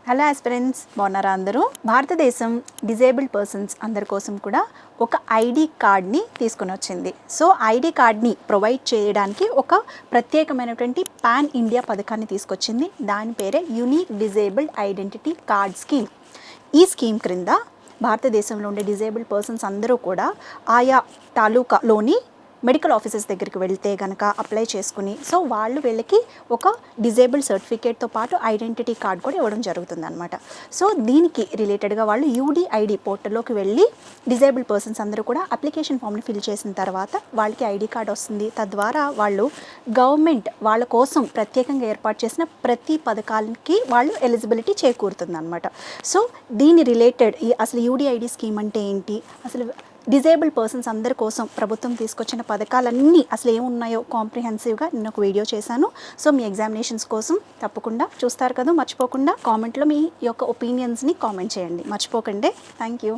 Hello aspirants, బాగున్నారా అందరూ? భారతదేశం డిజేబుల్డ్ పర్సన్స్ అందరి కోసం కూడా ఒక ఐడి కార్డ్ని తీసుకుని వచ్చింది. సో ఐడి కార్డ్ని ప్రొవైడ్ చేయడానికి ఒక ప్రత్యేకమైనటువంటి పాన్ ఇండియా పథకాన్ని తీసుకొచ్చింది. దాని పేరే unique disabled identity card scheme. ఈ స్కీమ్ క్రింద భారతదేశంలో ఉండే డిజేబుల్డ్ పర్సన్స్ అందరూ కూడా ఆయా తాలూకాలోని మెడికల్ ఆఫీసర్స్ దగ్గరికి వెళ్తే కనుక అప్లై చేసుకుని వాళ్ళు వీళ్ళకి ఒక డిజేబుల్డ్ సర్టిఫికేట్తో పాటు ఐడెంటిటీ కార్డ్ కూడా ఇవ్వడం జరుగుతుందన్నమాట. సో దీనికి రిలేటెడ్గా వాళ్ళు యూడిఐడి పోర్టల్లోకి వెళ్ళి డిజేబుల్డ్ పర్సన్స్ అందరూ కూడా అప్లికేషన్ ఫామ్ని ఫిల్ చేసిన తర్వాత వాళ్ళకి ఐడి కార్డ్ వస్తుంది. తద్వారా వాళ్ళు గవర్నమెంట్ వాళ్ళ కోసం ప్రత్యేకంగా ఏర్పాటు చేసిన ప్రతి పథకాలకి వాళ్ళు ఎలిజిబిలిటీ చేకూరుతుందన్నమాట. సో దీని రిలేటెడ్ అసలు యూడిఐడి స్కీమ్ అంటే ఏంటి, అసలు డిజేబుల్డ్ పర్సన్స్ అందరి కోసం ప్రభుత్వం తీసుకొచ్చిన పథకాలన్నీ అసలు ఏమున్నాయో కాంప్రిహెన్సివ్గా నేను ఒక వీడియో చేశాను. సో మీ ఎగ్జామినేషన్స్ కోసం తప్పకుండా చూస్తారు కదా, మర్చిపోకుండా కామెంట్లో మీ యొక్క ఒపీనియన్స్ని కామెంట్ చేయండి, మర్చిపోకండి. Thank you.